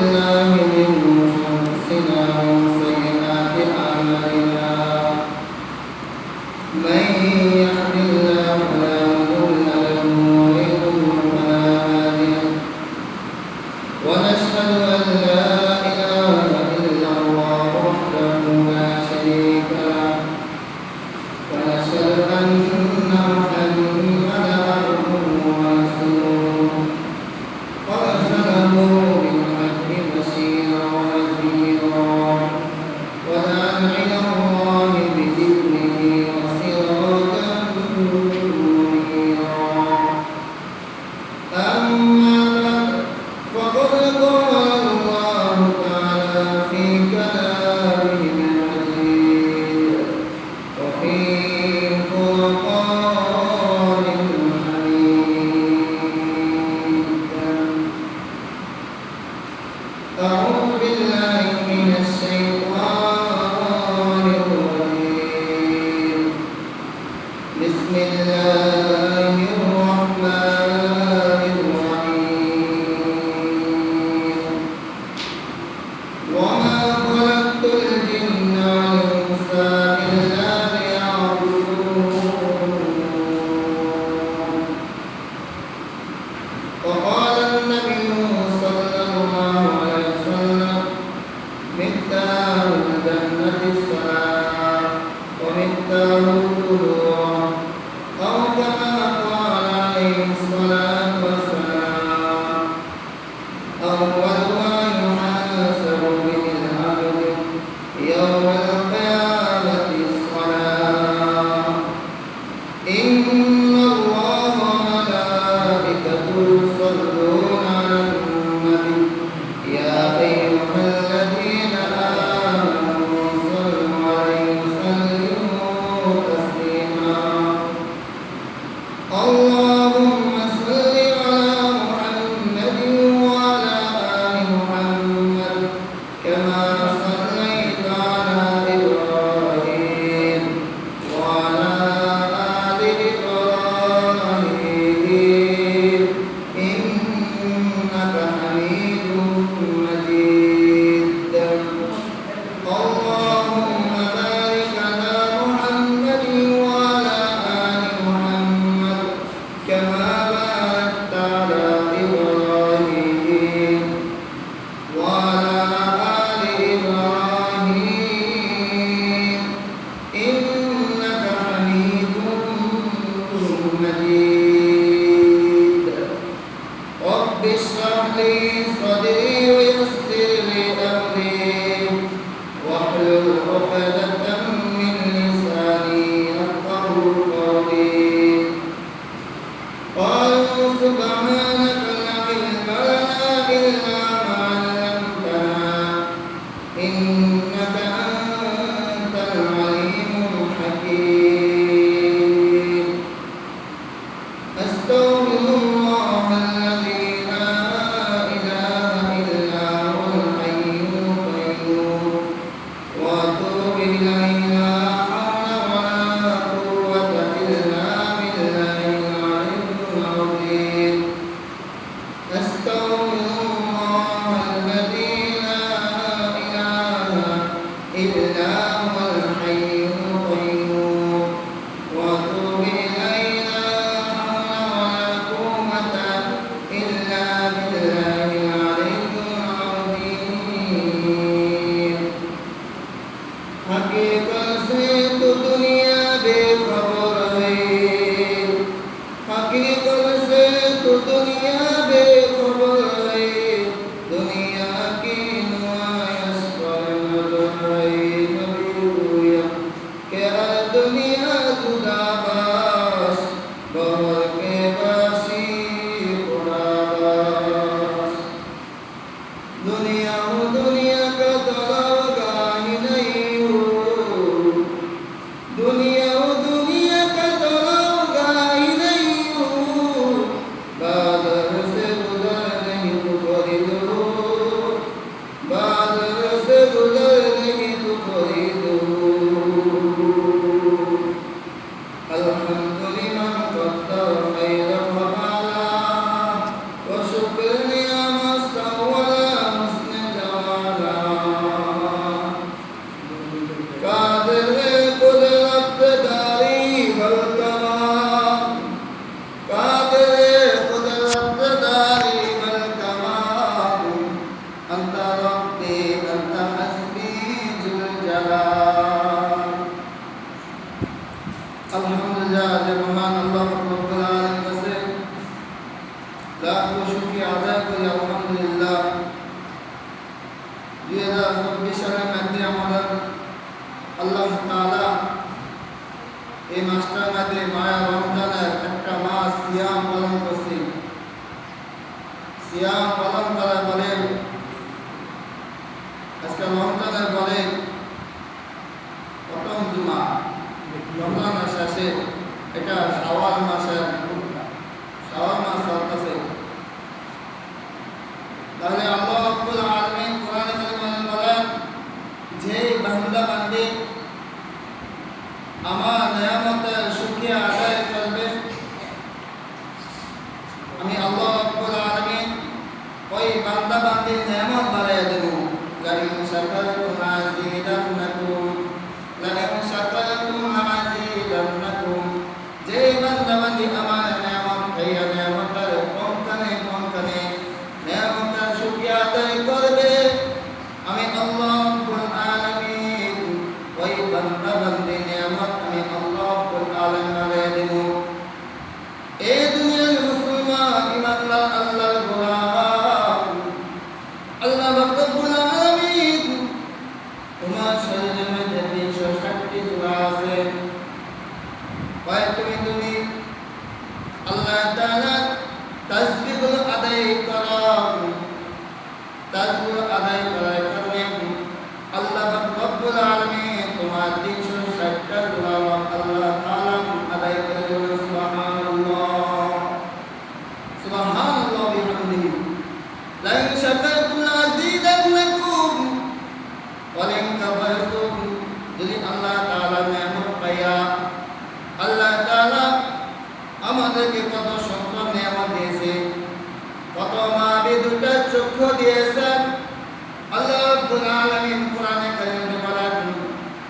بالله من أنفسنا ومن سيئات أعمالنا من يهد الله فلا مضل له ومن يضلل فلا هادي له ونشهد أن لا إله إلا الله وحده لا شريك له ونشهد أن محمدا عبده ورسوله أرسله بالحق بشيرا ونذيرا وداعيا إلى الله بإذنه وسراجا منيرا أما بعد فقد قال الله تعالى في كلامه المجيد وفي فرقان حميد أعوذ بالله من الشيطان الرجيم بسم الله الرحمن الرحيم وما خلقت الجن والإنس إلا ليعبدون وقال النبي صلى الله عليه وسلم مفتاح الجنة الصلاة ومفتاح القلوب أو كما قال عليه الصلاة والسلام أول ما يحاسب به العبد يوم القيامة الصلاة إن الله وملائكته يصلون على النبي يا أيها الذين آمنوا صلوا عليه وسلموا تسليما اللهم صل على محمد وعلى آل محمد كما صليت على إبراهيم وعلى آل إبراهيم إنك حميد مجيد اللهم بارك على محمد وعلى آل محمد كما باركت على إبراهيم وعلى آل إبراهيم إنك حميد مجيد رب اشرح لي صدري ويسر لي أمري واحلل عقدة من لساني يفقهوا قولي قالوا سبحانك لا علم لنا إلا ما علمتنا إنك أنت العليم الحكيم أستغفر الله الذي لا إله إلا هو الحي القيوم وأتوب إليه لا حول ولا قوة إلا بالله العلي العظيم أستغفر الله الذي لا إله إلا هو الحي القيوم وأتوب إليه لا حول ولا قوة إلا بالله العلي العظيم हकीकत से तो दुनिया बेखबर है हकीकत से तो दुनिया बेखबर है दुनिया की नुमाइश पर नजर है नबी हुआ कि दुनिया जुदाबाश बहर के बाशी उड़ाबाश दुनिया हो दुनिया का तलवगाह नहीं हो दुनिया हो दुनिया का तलवगाह नहीं हो बादल से गुजर नहीं तो खरीदो बादल से गुजर नहीं तो खरीदो अल्हम्दुलिल्लाह क़द्दर खैर সিয়াম পালন করা বলেন, আজকে রমজানের পরে প্রথম জুমা, রমজান শেষে, এটা শাওয়াল মাস চলতেছে। তাহলে আল্লাহ রাব্বুল আলামিন কোরআনে কারিমে বলেন, যে বান্দা বান্দি আমার নিয়ামতের শুকরিয়া আদায় করবে, আমি আল্লাহ রাব্বুল আলামিন ওই বান্দা বান্দির নিয়ামত বাড়াইয়া দেব। Line শাকারতুম আযীদান্নাকুম, line শাকারতুম আযীদান্নাকুম। যে বান্দা বান্দি আমার নিয়ামত খাইয়া নিয়ামতের কোনখানে নিয়ামতের শুকরিয়া আদায় করবে, আমি আল্লাহ রাব্বুল আলামিন ওই বান্দা বান্দির নিয়ামত আমি আল্লাহ রাব্বুল আলামিন বাড়াইয়া দেব। এই দুনিয়ার মুসলমান ইমানদার আল্লাহর গোলাম, আল্লাহ রাব্বুল আলামিন তোমার শরীরের মধ্যে 360টি জোড়া আছে। তুমি আল্লাহ তাআলা তাসবিহ আদায় করো, তাসবিহ আদায় করার কারণে আল্লাহ রাব্বুল আলামিন তোমার 360টা জোড়া আল্লাহ তাআলা আদায় করে দেবেন। সুবহানাল্লাহ, সুবহানাল্লাহ বিহামদিহি। লাইন শাকারতুম আযীদান্নাকুম ওয়া লাইন কাফারতুম। যদি আল্লাহ তাআলা নিয়ামত পাইয়া, আল্লাহ তাআলা আমাদেরকে কত সুন্দর নিয়ামত দিয়েছে, কত মাবি দুটা চক্ষু দিয়েছেন। আল্লাহ রাব্বুল আলামিন কোরআনে কারিমে বলেন,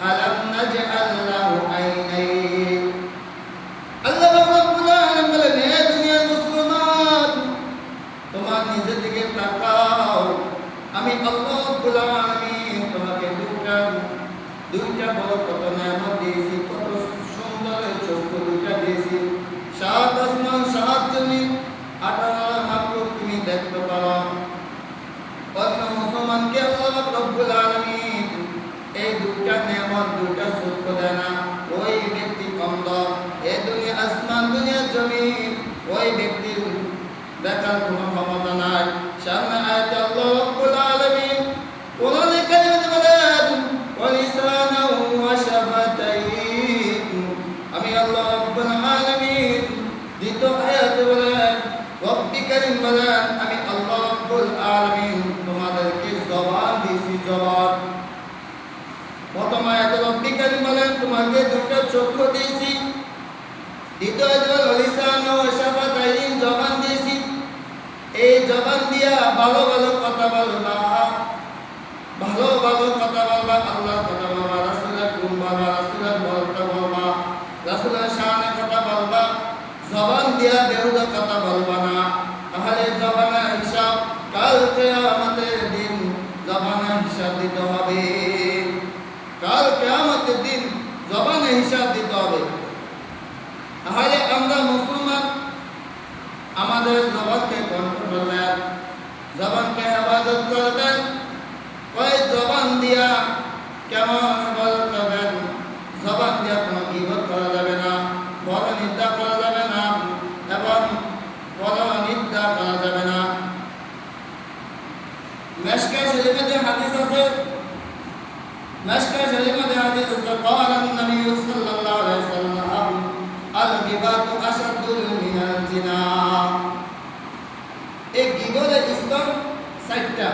আলাম নাজআল লাহু আইনাইন। আল্লাহ রাব্বুল আলামিন বলেন, হে দুনিয়ার মুসলমান, তোমার নিজের দিকে তাকাও, আমি আল্লাহ রাব্বুল আলামিন তোমাকে দুইটা বড় কত নিয়ামত দিয়েছি, কত সুন্দর চক্ষু দুইটা দিয়েছি। 7 আসমান 7 জমিন 18 মাখলুক তুমি দেখতে পারো। অন্য মুসলমানকে আল্লাহ রাব্বুল আলামিন এই দুইটা নিয়ামত দুইটা চক্ষু দেয় না, ওই ব্যক্তি অন্ধ। এই দুনিয়া আসমান দুনিয়া জমিন ওই ব্যক্তির দেখার কোনো ক্ষমতা নাই। সামনে আয়াতে আল্লাহ রাব্বুল আলামিন কোরআনে কারিমে বলেন, ওয়ালিসানাহু ওয়া শাফাতাইন। আমি আল্লাহ রাব্বুল আলামিন দ্বিতীয় আয়াতে বলেন, রব্বি কারীম বলেন, আমি আল্লাহ রাব্বুল আলামিন তোমাদেরকে জবান দিয়েছি, জবান। প্রথম আয়াতে রব্বি কারীম বলেন, তোমাকে দুটো চক্ষু দিয়েছি। দ্বিতীয় আয়াতে বলেন, ওয়ালিসানাহু ওয়া শাফাতাইন, জবান দিয়েছি। এই জবান দিয়া ভালো ভালো কথা বলবা, ভালো ভালো কথা বলবা, আল্লাহ কথা বলবা, রাসূলের গুণ বলবা, রাসূলের বরকত বলবা, রাসূলের শানে কথা বলবা। জবান দিয়া বেহুদা কথা বলবা না, তাহলে জবানের হিসাব কাল কিয়ামতের দিন জবানের হিসাব দিতে হবে। কাল কিয়ামতের দিন জবানের হিসাব দিতে হবে। তাহলে আমরা মুসলমান আমাদের জবানকে কন্ট্রোল করবেন, জবানকে হেফাজত করবেন। ওই জবান দিয়া কেমন হেফাজত করবেন? জবান দিয়া কোনো গীবত করা যাবে না, বড় নিন্দা করা যাবে না, এবং বড় নিন্দা করা যাবে না। মিশকাত শরীফে যে হাদিস আছে, মিশকাত শরীফে যে হাদিস আছে, ক্বালা নবী সাল্লাল্লাহু আলাইহি ওয়াসাল্লাম, আল গীবাতু আশাদ্দু মিনাল জিনা। এই গীবতের স্তর 4টা।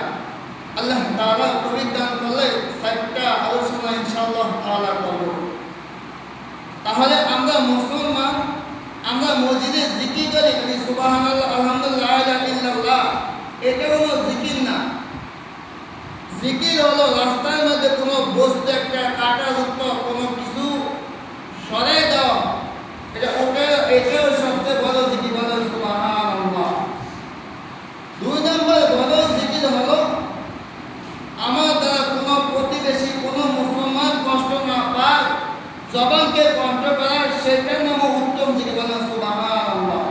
আল্লাহ তাআলা তৌফিক দান করলে 4টা আলোচনা ইনশাআল্লাহ তাআলা করব। তাহলে আমরা মুসলমান, আমরা মসজিদে জিকির করি, সুবহানাল্লাহ, আলহামদুলিল্লাহ, লা ইলাহা ইল্লাল্লাহ, এটা হলো জিকির না। জিকির হলো রাস্তার মধ্যে কোনো বস্তু একটা কাটাযুক্ত কোনো কিছু সরাই দেওয়া, এটাও সবচেয়ে বড় জিকির, বলো সুবহানাল্লাহ। 2 নম্বর বড় জিকির হলো আমার দ্বারা কোনো প্রতিবেশী কোনো মুসলমান কষ্ট না পায়, জবানকে কন্ট্রোল করা, সেটার নাম উত্তম জিকির, বলো সুবহানাল্লাহ।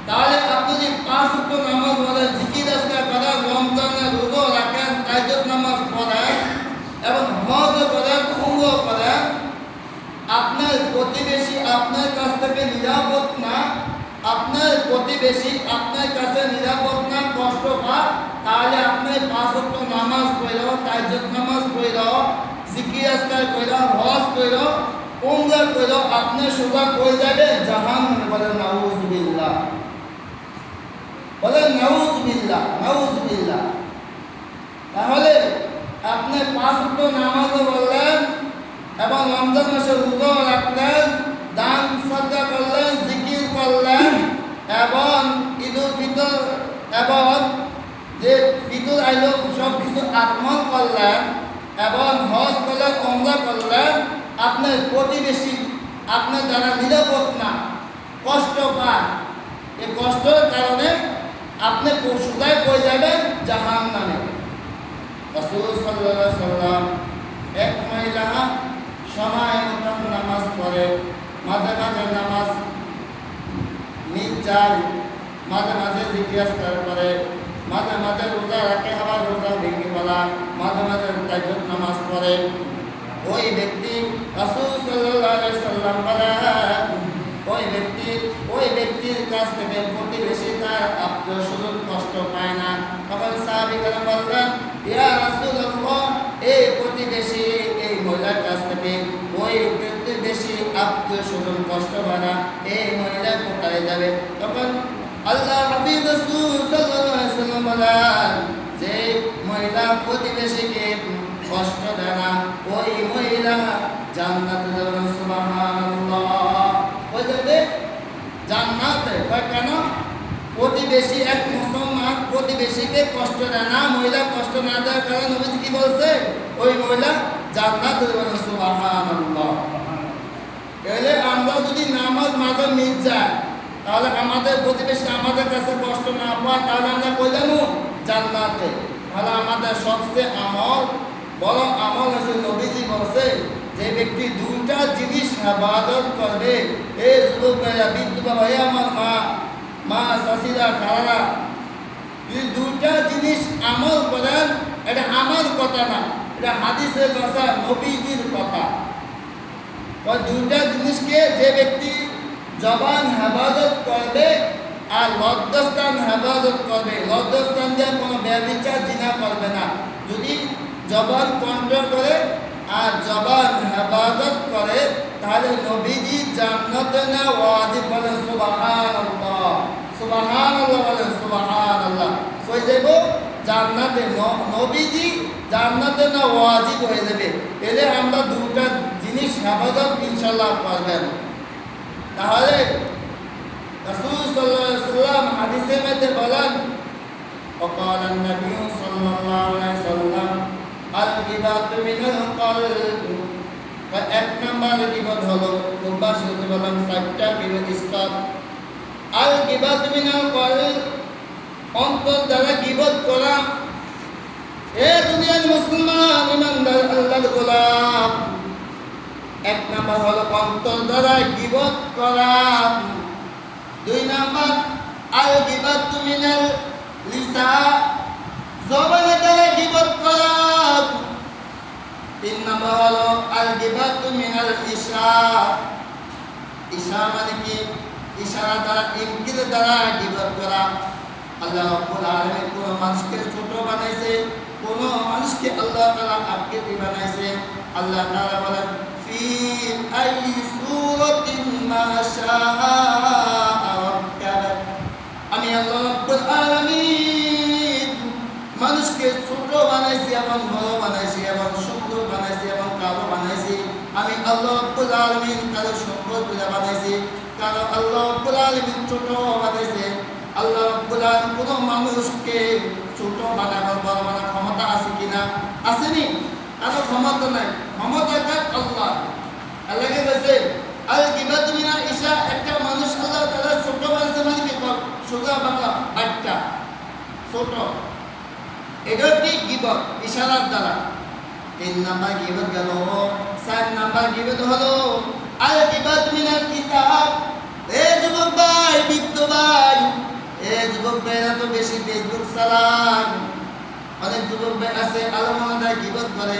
তাহলে আপনি যদি 5 ওয়াক্ত নামাজ পড়েন, জিকির আজকার করেন, রমজানে রোজা রাখেন, তাহাজ্জুদ নামাজ পড়েন এবং হজ করেন, উমরা করেন, আপনার প্রতিবেশী আপনার কাছ থেকে নিরাপদ না, আপনার প্রতিবেশী আপনার কাছে নিরাপদ না, কষ্ট পায়, তাহলে আপনি 5 ওয়াক্ত নামাজ পড়ো, তাহাজ্জুদ নামাজ পড়ো, জিকির আজকার করো, হজ করো, উমরা করো, আপনি সোজা কই যাবে জাহান্নামে। বলেন নাউযুবিল্লাহ, বলেন নাউযুবিল্লাহ, নাউযুবিল্লাহ। তাহলে আপনি 5 ওয়াক্ত নামাজও বললেন এবং রমজান মাসে রোজা রাখলেন, দান সদকা করলেন, জিকির করলেন এবং ঈদুল ফিতর এবং যে ফিতর আইলো সব কিছু আমল করলেন এবং হজ করলেন, উমরা করলেন, আপনার প্রতিবেশী আপনার দ্বারা নিরাপদ না, কষ্ট পায়, এই কষ্টের কারণে আপনি সোজাই পড়ে যাবেন জাহান্নামে। রাসূল সাল্লাল্লাহু আলাইহি সাল্লাম এক মহিলা সময় মতন নামাজ পড়ে, মাঝে মাঝে নামাজ মিস যায়, মাঝে মাঝে জিকির আজকার করে, মাঝে মাঝে রোজা রাখে, আবার রোজা ভেঙে ফেলা, মাঝে মাঝে তাহাজ্জুদ নামাজ পড়ে। ওই ব্যক্তি রাসূল সাল্লাল্লাহু আলাইহি সাল্লাম বলেন ওই ব্যক্তির কাছ থেকে প্রতিবেশী তার আত্মীয় স্বজন কষ্ট পায় না। তখন সাহাবীগণ বললেন, ইয়া রাসূলুল্লাহ, এই প্রতিবেশী এই মহিলার কাছ থেকে ওই প্রতিবেশী আত্মীয় স্বজন কষ্ট পায় না, এই মহিলা কোথায় যাবে? তখন আল্লাহ হাবিব রাসূল সাল্লাল্লাহু আলাইহি সাল্লাম বলেন, যে মহিলা প্রতিবেশীকে কষ্ট দেয় না, ওই মহিলা জান্নাতে যাবে। সুবহানাল্লাহ, ওই যাবে জান্নাতে। কেন? প্রতিবেশী এক মুসলমান প্রতিবেশীকে কষ্ট দেয় না, মহিলা কষ্ট না দেওয়ার কারণে নবীজি কি বলছে? ওই মহিলা জান্নাতে যাবে। সুবহানাল্লাহ। তাহলে আমরা যদি নামাজ মাঝে মিস যায়, তাহলে আমাদের প্রতিবেশী আমাদের কাছে কষ্ট না পায়, তাহলে আমরা কই যাবো? জান্নাতে। তাহলে আমাদের সবচেয়ে বড় আমল হচ্ছে, নবীজি বলছে, যে ব্যক্তি দুইটা জিনিস হেফাজত করবে, এই যুবক ভাইয়া, বৃদ্ধ বাবা, আমার মা চাষিরা খালারা, যদি দুইটা জিনিস আমল করেন, এটা আমার কথা না, এটা হাদিসের কথা, নবীজির কথা। ওই দুইটা জিনিসকে যে ব্যক্তি জবান হেফাজত করবে আর লজ্জাস্থান হেফাজত করবে, লজ্জাস্থান দিয়ে কোনো ব্যভিচার জিনা করবে না, যদি জবান কন্ট্রোল করে আর জবান হেফাজত করে, তাহলে নবীজি জান্নাতে না ওয়াজিব। বলেন সুবহানাল্লাহ, সুবহানাল্লাহ, বলেন সুবহানাল্লাহ। কই যাব? জান্নাতে। নবীজি জান্নাতে না ওয়াজিব হয়ে যাবে। এলে আমরা দুটো জিনিস হেফাজত ইনশাআল্লাহ করবেন। তাহলে রাসূল সাল্লাল্লাহু আলাইহি ওয়াসাল্লাম হাদিসে মধ্যে বলেন, وقال النبي صلى الله عليه وسلم الغيبة من القلب। এক নাম্বার গীবত হলো, উদ্বাস হতে বললাম 4টা গীবত স্তর। আল গীবাত মিনাল কলব, অন্তর দ্বারা গীবত করা। এ দুনিয়ার মুসলমান ইমানদার আল্লাহর গোলাম, এক নাম্বার হলো অন্তর দ্বারা গীবত করা। 2 নাম্বার আল গীবাত মিনাল লিসান, জবান দ্বারা গীবত করা। 3 নাম্বার হলো আল গীবাত মিনাল ইশারা। ইশারা মানে কি? ইশারা দ্বারা, ইঙ্গিত দ্বারা গীবত করা। আল্লাহ রাব্বুল আলামিন কোন মানুষকে ছোট বানাইছে, কোন মানুষকে আল্লাহ তাআলা আকৃতি বানাইছে। আল্লাহ তাআলা বলেন, ফি আই সূরাতিন মা শাআ রাক্কাবা। আমি আল্লাহ রাব্বুল আলামিন মানুষকে ছোট বানাইছি এবং বড় বানাইছি এবং সুন্দর বানাইছি এবং কালো বানাইছি। আমি আল্লাহ রাব্বুল আলামিন কারো সুন্দর করে বানাইছি, কারো আল্লাহ রাব্বুল আলামিন ছোট বানাইছে। আল্লাহ রাব্বুল আলামিন কোন মানুষকে ছোট বানানোর বড় বানানোর ক্ষমতা আছে কিনা? আসেনি? কারো ক্ষমতা নাই, ক্ষমতা কার? আল্লাহ। আল্লাহকে বলছে আল গীবাতু মিনাল ইশা, একটা মানুষ আল্লাহ তাআলা ছোট বানাইছে মানে কি? সোজা বাংলা একটা ছোট, এটা কি গীবত? ইশারার দ্বারা। 3 নাম্বার গীবত গেল। 4 নাম্বার গীবত হলো আল গীবাতু মিনাল কিতাব। এ যুবক ভাই, বৃদ্ধ ভাই, এ যুবক ভাইরা তো বেশি ফেসবুক চালান। অনেক যুবক ভাই আছে আলমানদা গীবত করে।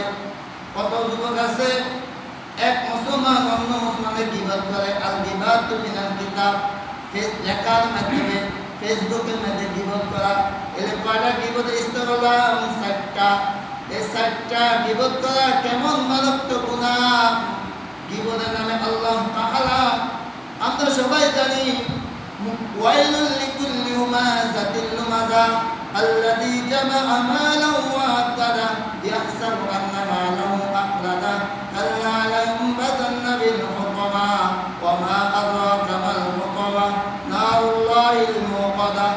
কত যুবক আছে এক মুসলমান অন্য মুসলমানের গীবত করে। আল গীবাতু মিনাল কিতাব, লেখার মাধ্যমে ফেসবুকের মধ্যে গিবত করা, এলে কয়টা গিবতের স্তর হলো 60টা। এই 60টা গিবত করা কেমন মারাত্মক গুনাহ। গিবতের নামে আল্লাহ তাআলা আমরা সবাই জানি ওয়াইলুল লিকুল্লি হুমাযাতিল লুমাযা আল্লাযী জামাআ মালান ওয়া আদাদা ইয়াহসাবু আন্না মালাহু আখলাদা কাল্লা লায়ুনবাযান্না বিল হুতামা ওয়া মা আদরাকা মাল হুতামা নারুল্লাহিল মুকাদা।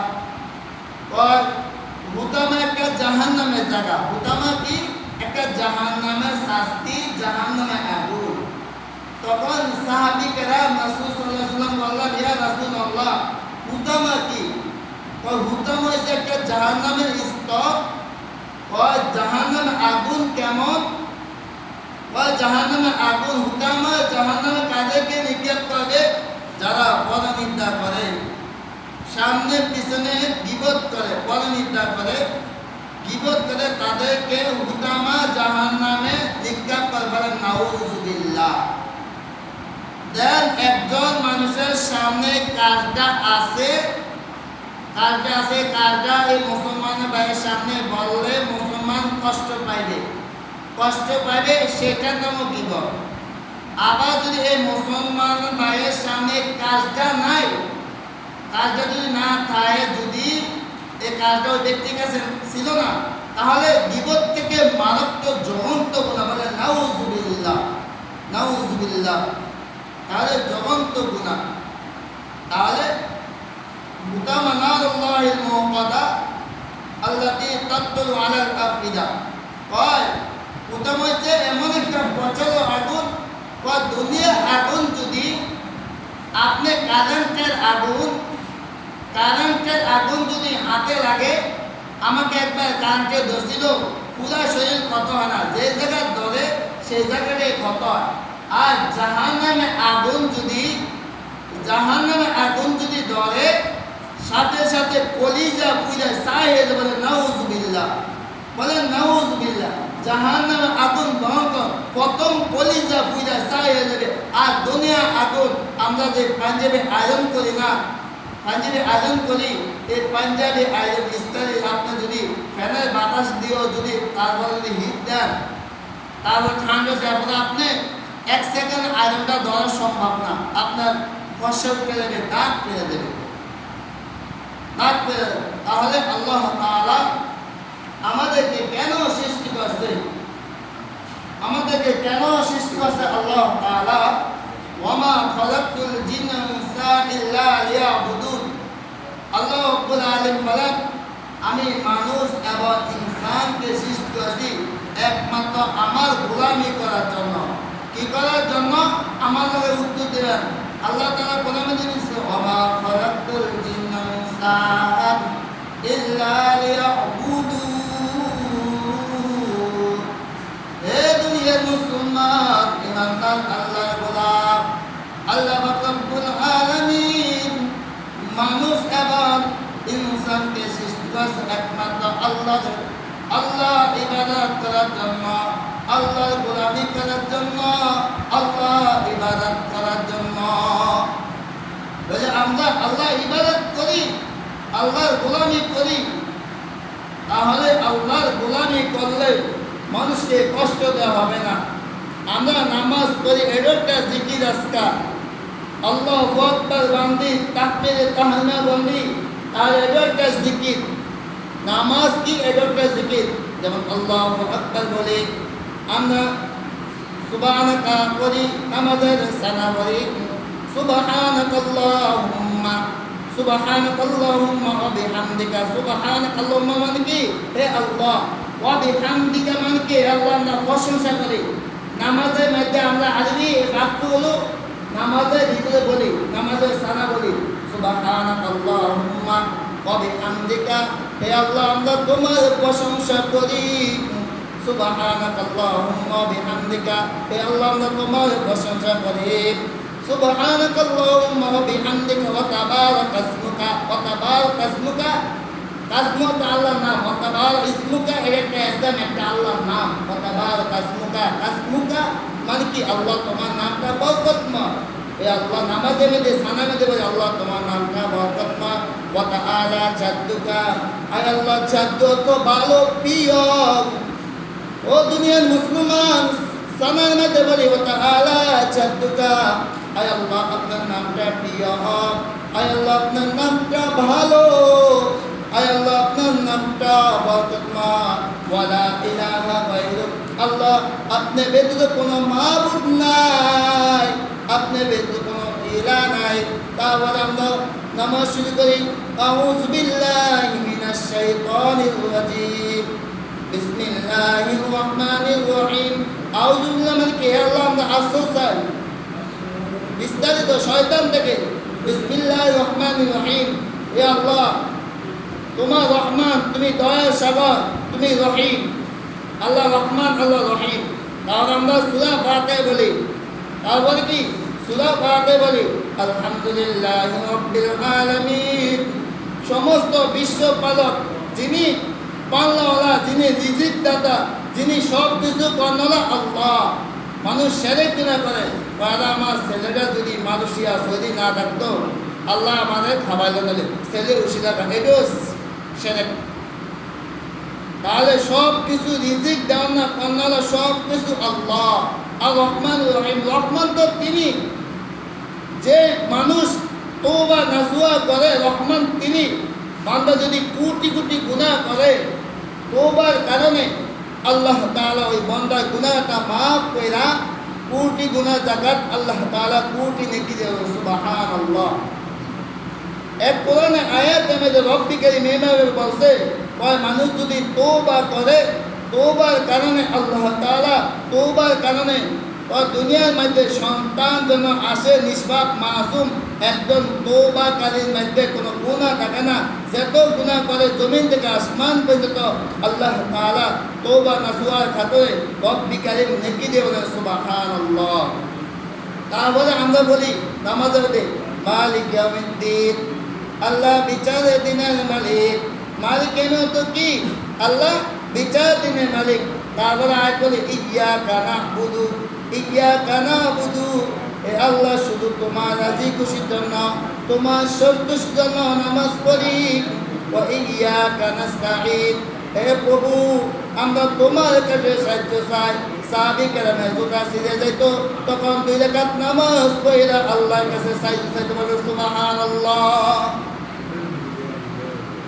হুতামা একটা জাহান্নামের জায়গা। হুতামা কি? একটা জাহান্নামের শাস্তি, জাহান্নামের আগুন। তখন সাহাবী কেরাম রাসূল সাল্লাল্লাহু আলাইহি ওয়াসাল্লাম বললেন, ইয়া রাসূলুল্লাহ, হুতামা কি? হুতামা হচ্ছে একটা জাহান্নামের স্তর। জাহান্নামের আগুন কেমন? জাহান্নামের আগুন হুতামা জাহান্নামে কাদেরকে নিক্ষেপ করবে? যারা পরনিন্দা করে, সামনে পিছনে গীবত করে, পরনিন্দা করে, গীবত করে, তাদেরকে হুতামা জাহান্নামে নিক্ষেপ করবে। নাউযুবিল্লাহ। দেন একজন মানুষের সামনে কাজটা আছে, কাজটা এই মুসলমানের ভাইয়ের সামনে বললে মুসলমান কষ্ট পাইবে, সেটার নাম গীবত। আবার যদি এই মুসলমান ভাইয়ের সামনে কাজটা নাই, কাজটা যদি না থাকে, যদি এই কাজটা ওই ব্যক্তির কাছে ছিল না, তাহলে গীবত থেকে মারাত্মক জ্বলন্ত গুনাহ, বলে নাউযুবিল্লাহ। তাহলে জ্বলন্ত গুনাহ। তাহলে হুতামা নারুল্লাহিল মুকাদা আল্লাতী তাতলু আলাল আফিদা। হুতামা হচ্ছে এমন একটা প্রচন্ড আগুন। দুনিয়ার আগুন যদি আপনি কারেন্টের আগুন যদি হাতে লাগে, আমাকে একবার কারেন্টে ধরছিল, পুরা শরীর ক্ষত হয় না, যে জায়গা ধরে সেই জায়গাটাই ক্ষত হয়। আর জাহান্নামের আগুন যদি ধরে, সাথে সাথে কলিজা পুইরা ছাই হয়ে যাবে। বলে নাউযুবিল্লাহ। জাহান্নামের আগুন ভয়ঙ্কর, প্রথম কলিজা পুইরা ছাই হয়ে যাবে। আর দুনিয়া আগুন, আমরা যে পাঞ্জাবি আয়রন করি না, এই পাঞ্জাবি আয়রন ইস্তারি আপনি যদি ফ্যানের বাতাস দিয়েও যদি তারপরে যদি হিট দেন, তারপর ঠান্ডা তারপরে আপনি 1 সেকেন্ড আয়রনটা ধরা সম্ভব না। আপনার ফসল পেরে দেবে, দাগ পেরে দেবে। তাহলে আল্লাহ তাআলা আমাদেরকে কেন সৃষ্টি করছে? আল্লাহ তাআলা ওয়ামা খালাকতুল জিন্না ওয়াল ইনসা ইল্লা লিয়াবুদুন। আল্লাহ রাব্বুল আলামিন বলেন, আমি মানুষ এবং ইনসানকে সৃষ্টি করেছি একমাত্র আমার গোলামি করার জন্য। কি করার জন্য? আমার লগে উত্তর দিবেন। আল্লাহ তাআলা কোরআনে দিয়েছে, ওয়ামা খালাকতুল জিন্না ওয়াল ইনসা ইল্লা লিয়াবুদুন। হে দুনিয়ার মুসলমান, ইমানদার আল্লাহর গোলাম, আল্লাহ রাব্বুল আলামিন মানুষ এবং ইনসানকে সৃষ্টি করেছে একমাত্র আল্লাহ ইবাদত করার জন্য, আল্লাহর গোলামি করার জন্য, আল্লাহ ইবাদত করার জন্য। বলে আমরা আল্লাহ ইবাদত করি, আল্লাহর গোলামি করি, তাহলে আল্লাহর গোলামি করলে মানুষকে কষ্ট দেওয়া হবে না। আমরা নামাজ পড়ি, এটা জিকির আজকার, আল্লাহু আকবার বান্দি, তাকবীরে তাহমিদ বান্দি, আর এটা জিকির। নামাজ কি? এটা জিকির। যেমন আল্লাহু আকবার বলি, আমরা সুবহানাকা করি, নামাজের সানা বলি, সুবহানাকাল্লাহুম্মা ওয়া বিহামদিকা। সুবহানাকাল্লাহুম্মা মানে কি? হে আল্লাহ, ওয়া বিহামদিকা মানে কি? আল্লাহর নাম প্রশংসা করি। নামাজের মধ্যে আমরা আরবি বাক্য হলো নামাজের ভিতরে বলি, নামাজের সানা বলি, সুবহানাকাল্লাহুম্মা ওয়া বিহামদিকা। হে আল্লাহ, আমরা তোমার প্রশংসা করি। সুবহানাকাল্লাহুম্মা ওয়া বিহামদিকা। হে আল্লাহ, আমরা তোমার প্রশংসা করি। সুবহানাকাল্লাহুম্মা ওয়া বিহামদিকা ওয়া তাবারাকা ইসমুকা। ওয়া তাবারাকা ইসমুকা, তাসবিহটা আল্লাহর নাম। ওয়া তাবারাকা ইসমুকা একটা ইসম, একটা আল্লাহর নাম। ওয়া তাবারাকা ইসমুকা, ইসমুকা মানে কি? আল্লাহ তোমার নামটা বরকতময়। এই আল্লাহ নামাজে মধ্যে সানা মধ্যে বলে আল্লাহ তোমার নামটা বরকতমা ওয়া তাআলা জাদ্দুকা, আয় আল্লাহ জাদ্দু তো ভালো প্রিয়। ও দুনিয়ার মুসলমান সানার মধ্যে বলি ওয়া তাআলা জাদ্দুকা, আয় আল্লাহ আপনার নামটা প্রিয়, আয় আল্লাহ আপনার নামটা ভালো, আয় আল্লাহ আপনার নামটা বরকতমা, ওয়ালা ইলাহা গায়রুক, আল্লাহ আপনি ব্যতীত কোনো মাবুদ নাই, আপনি ব্যতীত কোনো ইলাহ নাই। তাহলে আমরা নামাজ শুরু করি। আউযু বিল্লাহি মিনাশ শাইতানির রাজীম, বিসমিল্লাহির রহমানির রহিম। আউযু বিল্লাহি মানে কি? আল্লাহ আমরা আশ্রয় চাই বিস্তারিত শয়তান থেকে। বিসমিল্লাহির রহমানির রহিম, হে আল্লাহ তোমার রহমান, তুমি দয়ার সাগর, তুমি রহিম। আল্লাহ রহমান, আল্লাহ রহিম। তাহলে আমরা সূরা ফাতিহা বলি। তারপরে কি? সূরা ফাতিহা বলি আলহামদুলিল্লাহি রাব্বিল আলামিন। সমস্ত বিশ্ব পালক, যিনি পালনওয়ালা, যিনি রিজিক দাতা, যিনি সব কিছু কর্ণলা আল্লাহ। মানুষ শিরক না করে, আর আমার ছেলেটা যদি মালয়েশিয়া সৌদি না থাকতো আল্লাহ আমাদের খাওয়াইলো না, ছেলে উশিলা থাকে, এটাও শিরক। তাহলে সব কিছু রিজিক দেওয়ার না কর্ণলা সব কিছু আল্লাহ। আর রহমান রহিম, রহমান তো তিনি। যে মানুষ তওবা নাসুয়া করে, রহমান তিনি। বান্দা যদি কোটি কোটি গুনাহ করে, তওবার কারণে আল্লাহ তাআলা ওই বান্দার গুনাহটা মাফ কইরা কোটি গুনাহ জাকাত আল্লাহ তাআলা কোটি নেকি দেবে। সুবহানাল্লাহ। এক কোরআনে আয়াতে মধ্যে রব্বি কারীম এভাবে বলছে, কয় মানুষ যদি তওবা করে, তওবার কারণে আল্লাহ তাআলা তওবার কারণে দুনিয়ার মধ্যে সন্তান যেন আসে নিষ্পাপ মাসুম, একজন তওবাকারীর মধ্যে কোনো গুনাহ থাকে না। যত গুনাহ করে জমিন থেকে আসমান পর্যন্ত আল্লাহ তাআলা তওবা নাসুয়ার খাতিরে রব্বি কারীম নেকি দেবেন। সুবহানাল্লাহ। তারপরে আমরা বলি নামাজের মধ্যে মালিক ইয়াউমিদ্দিন, আল্লাহ বিচারের দিনের মালিক। মালিক কেন তো কি? আল্লাহ বিচার দিনের মালিক। তারপরে আয়াত বলি ইয়্যাকা না'বুদু, ইয়্যাকা না'বুদু, এ আল্লাহ শুধু তোমার রাজি খুশির জন্য, তোমার সন্তুষ্টির জন্য নামাজ পড়ি। ওয়া ইয়্যাকা নাস্তাঈন, হে প্রভু আমরা তোমার কাছে সাহায্য চাই। সাহাবী কেরামের জুতা ছিঁড়ে যেত, তখন 2 রাকাত নামাজ পড়া আল্লাহর কাছে সাহায্য চাইতে বলে। সুবহানাল্লাহ।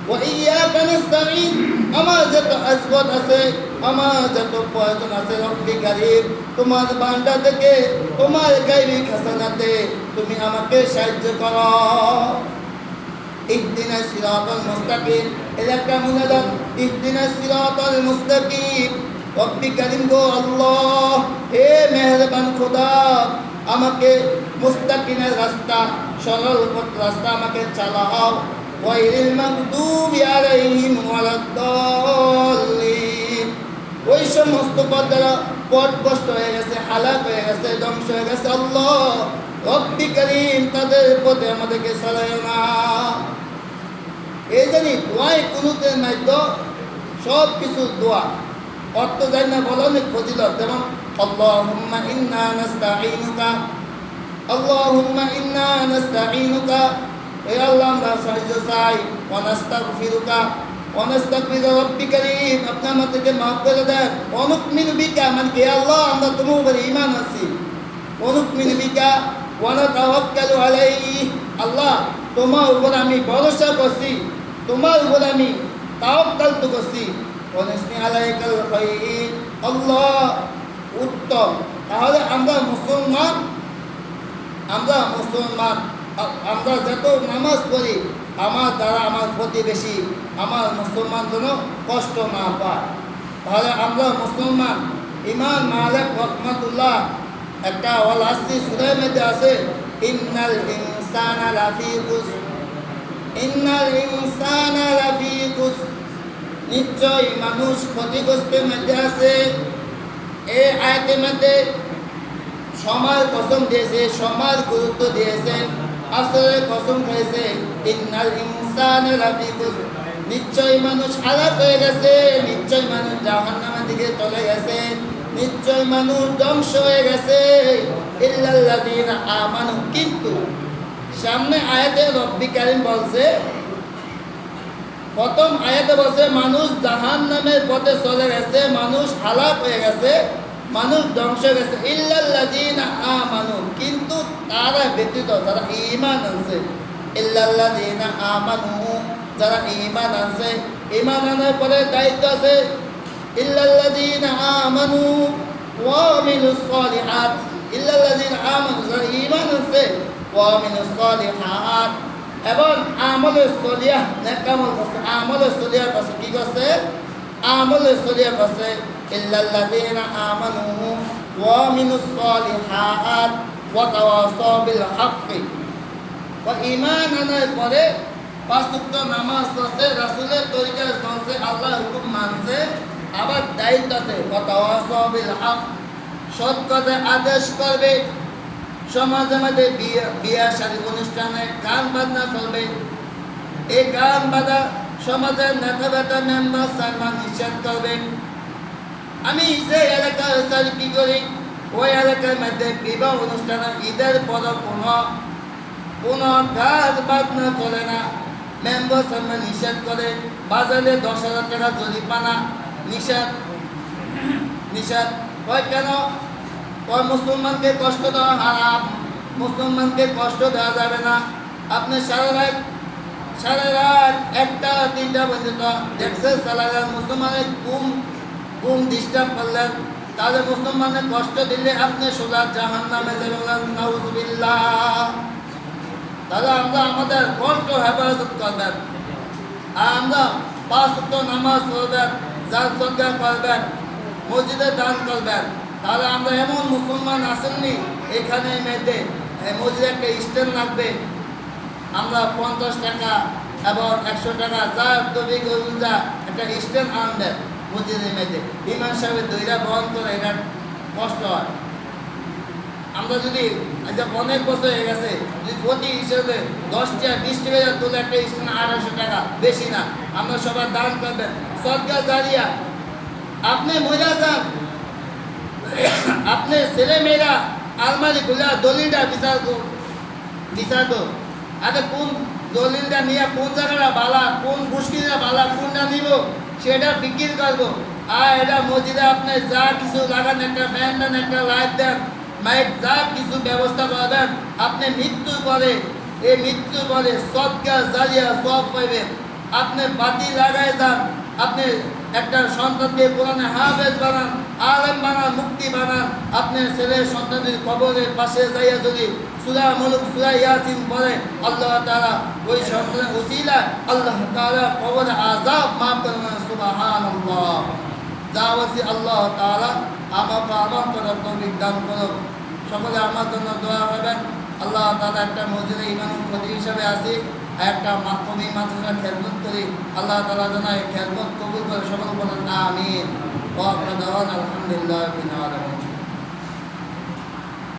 ওয়া ইয়্যাকা নাস্তাঈন, আমার যত আজবত আছে, আমার যত প্রয়োজন আছে রব্বি কারীম তোমার বান্দা থেকে, তোমার গায়বী খাজানাতে তুমি আমাকে সাহায্য করো। ইহদিনাস সিরাতাল মুস্তাকিম, এর একটা মুনাজাত, ইহদিনাস সিরাতাল মুস্তাকিম। রব্বি কারীম গো আল্লাহ, হে মেহেরবান খোদা, আমাকে মুস্তাকিমের রাস্তা, সরল পথ রাস্তা আমাকে চালাও। গায়রিল মাগদুবি আলাইহিম ওয়ালাদ-দাল্লিন, ওই সমস্ত পথ যারা পথভ্রষ্ট হয়ে গেছে, হালাক হয়ে গেছে, ধ্বংস হয়ে গেছে, আল্লাহ রব্বি কারীম তাদের পথে আমাদেরকে চালায় না। এই জানি দোয়ায় কুনুতের মাধ্যমে সব কিছু দোয়া অর্থ জানি না বলো অনেক ফজিলত। যেমন আল্লাহুম্মা ইন্না নাস্তাঈনুকা, আল্লাহুম্মা ইন্না নাস্তাঈনুকা, এ আল্লাহ আমরা সাহায্য চাই। ওয়া নাস্তাগফিরুকা, ওয়া নাস্তাগফিরু রব্বি কারীম আপনি আমাদেরকে মাফ করে দেন। ওয়া নু'মিনু বিকা, মানে কি আল্লাহ আমরা তোমার উপরে ঈমান আছি। ওয়া নু'মিনু বিকা ওয়া নাতাওয়াক্কালু আলাইহি, আল্লাহ তোমার উপর আমি ভরসা করছি, তোমার উপর আমি তাওয়াক্কাল করছি। ওয়া নাসনি আলাইকাল খায়র, আল্লাহ উত্তম। তাহলে আমরা মুসলমান, আমরা যত নামাজ পড়ি আমার দ্বারা আমার প্রতিবেশী, আমার মুসলমান যেন কষ্ট না পায়। তাহলে আমরা মুসলমান। ইমাম মালিক রাহমাতুল্লাহ একটা ওয়াল আসরি সূরার মধ্যে আছে, ইন্নাল ইনসানা লাফি খুসর, ইন্নাল ইনসানা লাফি খুসর, নিশ্চয় মানুষ ক্ষতিগ্রস্তের মধ্যে আছে। এই আয়াতের মধ্যে সময়ের কসম দিয়েছে, সময়ের গুরুত্ব দিয়েছে, আসরের কসম খাইছে। ইন্নাল ইনসানা লাফি খুসর, নিশ্চয় মানুষ হালাক হয়ে গেছে, নিশ্চয় মানুষ জাহান্নামের দিকে চলে গেছে, নিশ্চয় মানুষ ধ্বংস হয়ে গেছে। ইল্লাল্লাযীনা আমানু, কিন্তু সামনে আয়াতে রব্বি কারীম বলছে, প্রথম আয়াতে বলছে মানুষ জাহান্নামের পথে চলে গেছে, মানুষ হালাক হয়ে গেছে, মানুষ ধ্বংস হয়ে গেছে। ইল্লাল্লাযীনা আমানু, কিন্তু তারা ব্যতীত যারা ঈমান আনছে। ইল্লাল্লাযীনা আমানু, যারা ঈমান আনছে, ঈমান আনার পরে দায়িত্ব আছে। ইল্লাল্লাযীনা আমানু ওয়া আমিলুস সালিহাত, ইল্লাল্লাযীনা আমানু, যারা ঈমান আনছে, ওয়া আমিলুস সালিহাত, এবং আমলে সলিয়াহ, নেক আমল করছে। আমলে সলিয়াহ করছে, কি করছে? আমলে সলিয়াহ করছে। ইল্লাল্লাযীনা আমানু ওয়া আমিলুস সালিহাত ওয়া তাওয়াসাউ বিল হাক্কি, ওয়া ঈমান আনার পরে পাঁচ ওয়াক্ত নামাজ পড়ছে, রাসূলের তরিকায় চলছে, আল্লাহর হুকুম মানছে, আবার দায়িত্বতে ওয়া তাওয়াসাউ বিল হক, সৎ কাজের আদেশ করবে। সমাজে মধ্যে বিয়া শাদী অনুষ্ঠানে গান বাজনা চলবে, এই গান বাজা সমাজের নেতা বেতা মেম্বার সারমান নিষেধ করবে। আমি যে এলাকার কি করি, ওই এলাকার মধ্যে বিবাহ অনুষ্ঠানে ঈদের পর কোনো গান বাজনা চলে না, মেম্বার সারমান নিষেধ করে। বাজারে 10,000 টাকা জরিমানা, নিষেধ। হয় কেন? ওই মুসলমানকে কষ্ট দেওয়া হারাম, মুসলমানকে কষ্ট দেওয়া যাবে না। আপনি সারা রাত 1টা-3টা পর্যন্ত দেখছেন চালালেন, মুসলমানের ঘুম ডিস্টার্ব করলেন, তাহলে মুসলমানের কষ্ট দিলে আপনি সোজা জাহান্নামে যাবেন, নাউযুবিল্লাহ। তাহলে আমরা আমাদের কষ্ট হেফাজত করবেন, আর আমরা 5 ওয়াক্ত নামাজ পড়বেন, জাল সদকা করবেন, মসজিদে দান করবেন। তাহলে আমরা এমন মুসলমান আসেননি এখানে মেয়েতে মসজিদে একটা স্ট্যান্ড লাগবে, আমরা 50 টাকা এবং 100 টাকা যার তবে যা একটা স্ট্যান্ড আনবেন মসজিদের মেয়েতে, ইমাম সাহেবের দইরা বহন করে, এটা কষ্ট হয়। আমরা যদি অনেক বছর হয়ে গেছে, যদি প্রতি হিসেবে 10 টাকা 20 টাকা তুলে একটা স্ট্যান্ড 250 টাকা, বেশি না। আমরা সবাই দান করবেন, সদকা জারিয়া। আপনি মহিলা যান, আপনি ছেলে মেয়েরা আলমারি খুলে দলিলটা বিচার কর। আরে কোন দলিলটা নিয়ে কোন জায়গাটা বালা, কোন মুশকিলটা বালা, কোনটা নিব সেটা বিক্রি করবো। আর এটা মসজিদে আপনি যা কিছু লাগান, একটা ফ্যান দেন, একটা লাইট দেন, মাইক, যা কিছু ব্যবস্থা করবেন, আপনি মৃত্যুর পরে সদকা জারিয়া সব পাইবেন। আপনি বাতি লাগাই যান, আপনি একটা সন্তানকে কোরআনে হাফেজ বানান, আলেম বানান, মুক্তি বানান। আপনার ছেলে সন্তানের কবরের পাশে যাইয়া যদি সূরা মুলক, সূরা ইয়াসিন পড়ে, আল্লাহ তাআলা ওই সন্তানের উসিলায় আল্লাহ তাআলা কবরের আযাব মাফ করবেন। সুবহানাল্লাহ। যা বলছি আল্লাহ তাআলা আমাকে আমল করার তৌফিক দান করুন। সকলে আমার জন্য দোয়া করবেন। আল্লাহ তাআলা একটা মসজিদে ইমাম খতিব হিসাবে আছি, একটা মাধ্যমে মাদ্রাসার খেদমত করি। আল্লাহ তাআলা যেন এই খেদমত কবুল করে, সকল বলেন আমিন। ওয়া আলহামদুলিল্লাহি রাব্বিল আলামিন।